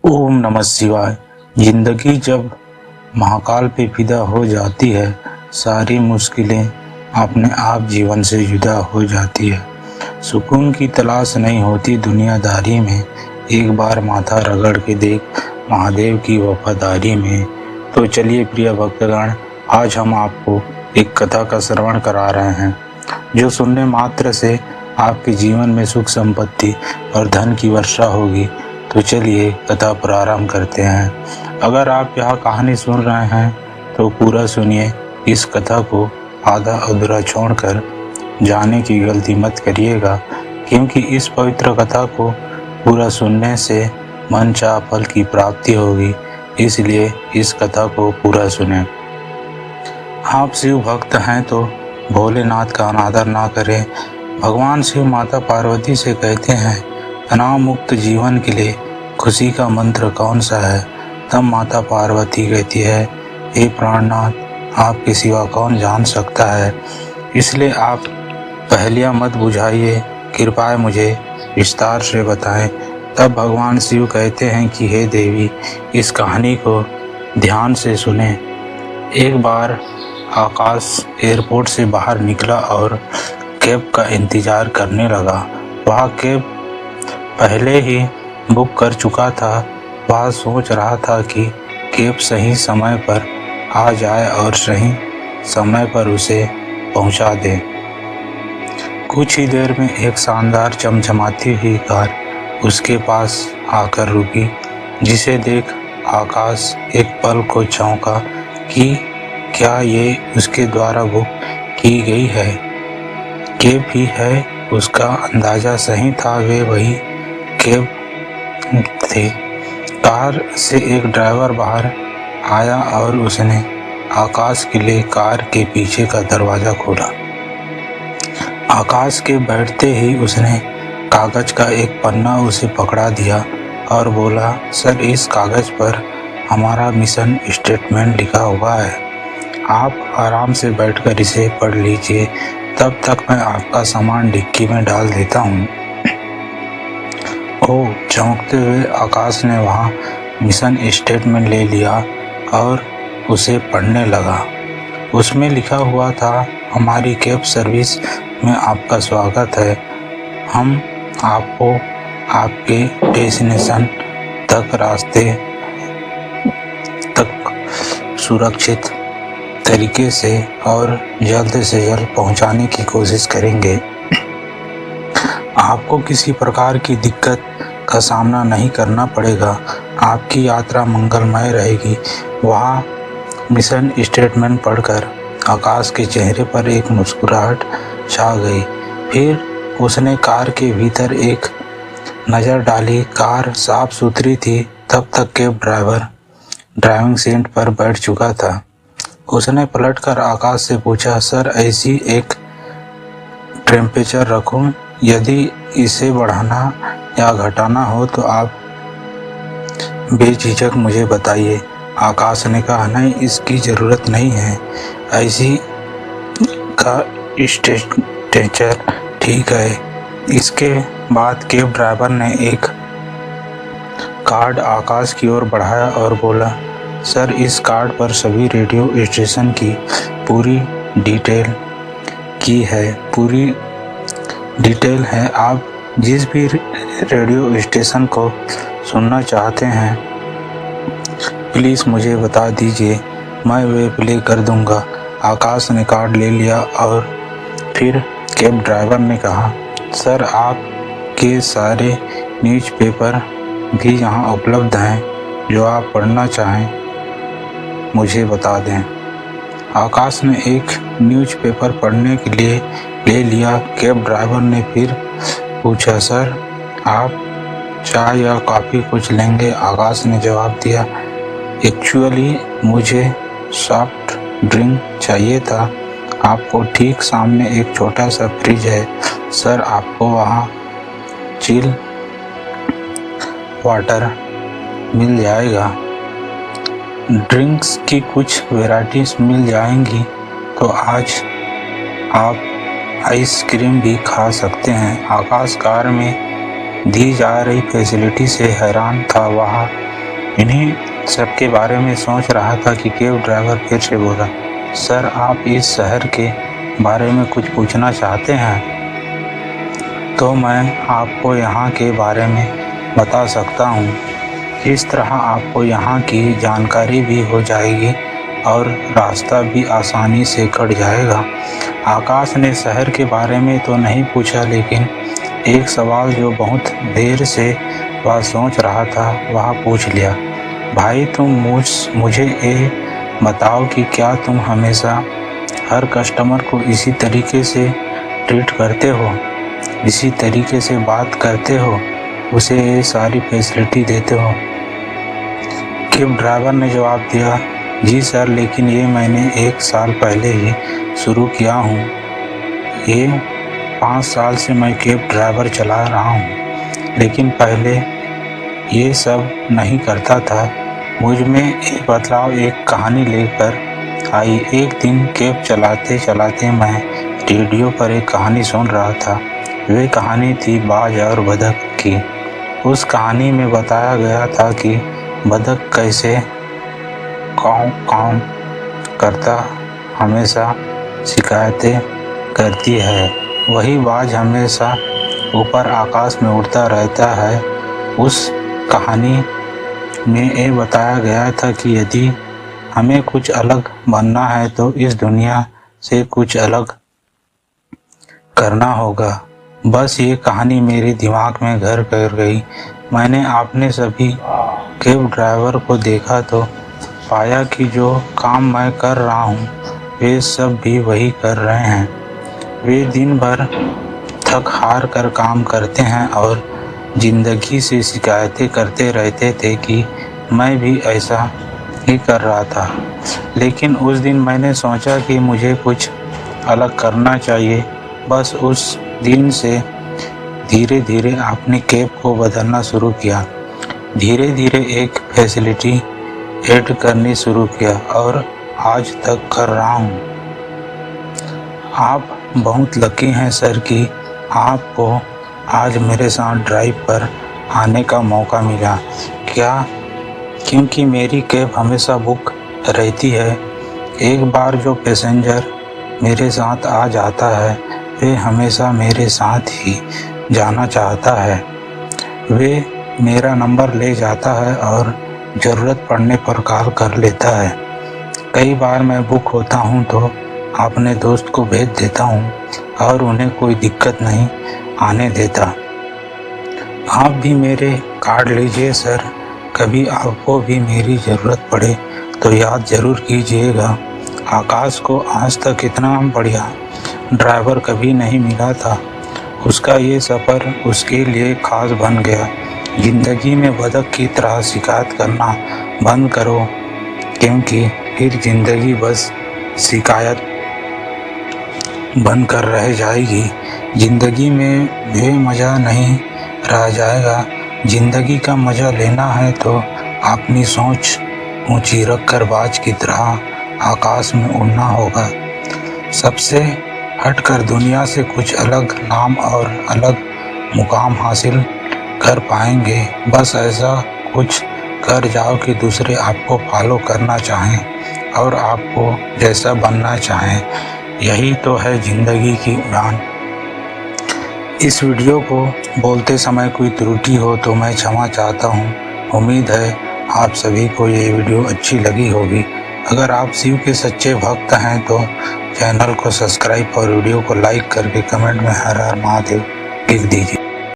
ओम नमः शिवाय। जिंदगी जब महाकाल पे फिदा हो जाती है, सारी मुश्किलें अपने आप जीवन से जुदा हो जाती है। सुकून की तलाश नहीं होती दुनियादारी में, एक बार माथा रगड़ के देख महादेव की वफादारी में। तो चलिए प्रिय भक्तगण, आज हम आपको एक कथा का श्रवण करा रहे हैं जो सुनने मात्र से आपके जीवन में सुख संपत्ति और धन की वर्षा होगी। तो चलिए कथा प्रारंभ करते हैं। अगर आप यह कहानी सुन रहे हैं तो पूरा सुनिए। इस कथा को आधा अधूरा छोड़कर जाने की गलती मत करिएगा, क्योंकि इस पवित्र कथा को पूरा सुनने से मन चाह फल की प्राप्ति होगी। इसलिए इस कथा को पूरा सुने। आप शिव भक्त हैं तो भोलेनाथ का अनादर ना करें। भगवान शिव माता पार्वती से कहते हैं, तनाव मुक्त जीवन के लिए खुशी का मंत्र कौन सा है? तब माता पार्वती कहती है, हे प्राणनाथ, आपके सिवा कौन जान सकता है? इसलिए आप पहेलियां मत बुझाइए, कृपया मुझे विस्तार से बताएं। तब भगवान शिव कहते हैं कि हे देवी, इस कहानी को ध्यान से सुने। एक बार आकाश एयरपोर्ट से बाहर निकला और कैब का इंतजार करने लगा। वह कैब पहले ही बुक कर चुका था। वह सोच रहा था कि कैब सही समय पर आ जाए और सही समय पर उसे पहुंचा दे। कुछ ही देर में एक शानदार चमचमाती हुई कार उसके पास आकर रुकी, जिसे देख आकाश एक पल को चौंका कि क्या ये उसके द्वारा बुक की गई है कैब ही है। उसका अंदाजा सही था, वे वही कैब थे। कार से एक ड्राइवर बाहर आया और उसने आकाश के लिए कार के पीछे का दरवाजा खोला। आकाश के बैठते ही उसने कागज का एक पन्ना उसे पकड़ा दिया और बोला, सर, इस कागज पर हमारा मिशन स्टेटमेंट लिखा हुआ है। आप आराम से बैठकर इसे पढ़ लीजिए, तब तक मैं आपका सामान डिक्की में डाल देता हूँ। ओह, चौंकते हुए आकाश ने वहाँ मिशन स्टेटमेंट ले लिया और उसे पढ़ने लगा। उसमें लिखा हुआ था, हमारी कैब सर्विस में आपका स्वागत है। हम आपको आपके डेस्टिनेशन तक रास्ते तक सुरक्षित तरीके से और जल्द से जल्द पहुंचाने की कोशिश करेंगे। आपको किसी प्रकार की दिक्कत का सामना नहीं करना पड़ेगा। आपकी यात्रा मंगलमय रहेगी। वहाँ मिशन स्टेटमेंट पढ़कर आकाश के चेहरे पर एक मुस्कुराहट छा गई। फिर उसने कार के भीतर एक नज़र डाली। कार साफ सुथरी थी। तब तक कैब ड्राइवर ड्राइविंग सीट पर बैठ चुका था। उसने पलटकर आकाश से पूछा, सर, ऐसी एक टेम्परेचर रखूं? यदि इसे बढ़ाना या घटाना हो तो आप बेझिझक मुझे बताइए। आकाश ने कहा, नहीं, इसकी ज़रूरत नहीं है। ऐसी का टेम्परेचर ठीक है। इसके बाद कैब ड्राइवर ने एक कार्ड आकाश की ओर बढ़ाया और बोला, सर, इस कार्ड पर सभी रेडियो स्टेशन की पूरी डिटेल है। आप जिस भी रेडियो स्टेशन को सुनना चाहते हैं, प्लीज़ मुझे बता दीजिए, मैं वे प्ले कर दूंगा। आकाश ने कार्ड ले लिया और फिर कैब ड्राइवर ने कहा, सर, आपके सारे न्यूज़पेपर भी यहाँ उपलब्ध हैं। जो आप पढ़ना चाहें मुझे बता दें। आकाश ने एक न्यूज़पेपर पढ़ने के लिए ले लिया। कैब ड्राइवर ने फिर पूछा, सर, आप चाय या कॉफ़ी कुछ लेंगे? आकाश ने जवाब दिया, एक्चुअली मुझे सॉफ्ट ड्रिंक चाहिए था। आपको ठीक सामने एक छोटा सा फ्रिज है, सर, आपको वहाँ चिल वाटर मिल जाएगा। ड्रिंक्स की कुछ वैरायटीज मिल जाएंगी। तो आज आप आइसक्रीम भी खा सकते हैं। आकाश कार में दी जा रही फैसिलिटी से हैरान था। वह इन्हीं सब के बारे में सोच रहा था कि कैब ड्राइवर फिर से बोला, सर आप इस शहर के बारे में कुछ पूछना चाहते हैं तो मैं आपको यहाँ के बारे में बता सकता हूँ। इस तरह आपको यहाँ की जानकारी भी हो जाएगी और रास्ता भी आसानी से कट जाएगा। आकाश ने शहर के बारे में तो नहीं पूछा, लेकिन एक सवाल जो बहुत देर से वह सोच रहा था वह पूछ लिया, भाई तुम मुझे ये बताओ कि क्या तुम हमेशा हर कस्टमर को इसी तरीके से ट्रीट करते हो, इसी तरीके से बात करते हो, उसे ये सारी फैसिलिटी देते हो? कैब ड्राइवर ने जवाब दिया, जी सर, लेकिन ये मैंने 1 साल पहले ही शुरू किया हूँ। ये 5 साल से मैं कैब ड्राइवर चला रहा हूँ, लेकिन पहले ये सब नहीं करता था। मुझ में एक बदलाव एक कहानी लेकर आई। एक दिन कैब चलाते चलाते मैं रेडियो पर एक कहानी सुन रहा था। वे कहानी थी बाज और बतख की। उस कहानी में बताया गया था कि बतख कैसे काँव काँव करता हमेशा शिकायतें करती है, वही बाज हमेशा ऊपर आकाश में उड़ता रहता है। उस कहानी में ये बताया गया था कि यदि हमें कुछ अलग बनना है तो इस दुनिया से कुछ अलग करना होगा। बस ये कहानी मेरे दिमाग में घर कर गई। मैंने अपने सभी कैब ड्राइवर को देखा तो पाया कि जो काम मैं कर रहा हूँ वे सब भी वही कर रहे हैं। वे दिन भर थक हार कर काम करते हैं और ज़िंदगी से शिकायतें करते रहते थे कि मैं भी ऐसा ही कर रहा था। लेकिन उस दिन मैंने सोचा कि मुझे कुछ अलग करना चाहिए। बस उस दिन से धीरे धीरे अपने कैब को बदलना शुरू किया। धीरे धीरे एक फैसिलिटी ऐड करनी शुरू किया और आज तक कर रहा हूँ। आप बहुत लकी हैं सर कि आपको आज मेरे साथ ड्राइव पर आने का मौका मिला। क्या? क्योंकि मेरी कैब हमेशा बुक रहती है। एक बार जो पैसेंजर मेरे साथ आ जाता है वे हमेशा मेरे साथ ही जाना चाहता है। वे मेरा नंबर ले जाता है और ज़रूरत पड़ने पर कॉल कर लेता है। कई बार मैं बुक होता हूँ तो अपने दोस्त को भेज देता हूँ और उन्हें कोई दिक्कत नहीं आने देता। आप भी मेरे कार्ड लीजिए सर, कभी आपको भी मेरी ज़रूरत पड़े तो याद ज़रूर कीजिएगा। आकाश को आज तक इतना बढ़िया ड्राइवर कभी नहीं मिला था। उसका ये सफ़र उसके लिए ख़ास बन गया। ज़िंदगी में बतख की तरह शिकायत करना बंद करो, क्योंकि फिर ज़िंदगी बस शिकायत बनकर रह जाएगी। ज़िंदगी में बेमज़ा नहीं रह जाएगा। ज़िंदगी का मज़ा लेना है तो अपनी सोच ऊंची रखकर बाज की तरह आकाश में उड़ना होगा। सबसे हटकर दुनिया से कुछ अलग नाम और अलग मुकाम हासिल कर पाएंगे। बस ऐसा कुछ कर जाओ कि दूसरे आपको फॉलो करना चाहें और आपको जैसा बनना चाहें। यही तो है ज़िंदगी की उड़ान। इस वीडियो को बोलते समय कोई त्रुटि हो तो मैं क्षमा चाहता हूँ। उम्मीद है आप सभी को ये वीडियो अच्छी लगी होगी। अगर आप शिव के सच्चे भक्त हैं तो चैनल को सब्सक्राइब और वीडियो को लाइक करके कमेंट में हर हर महादेव लिख दीजिए।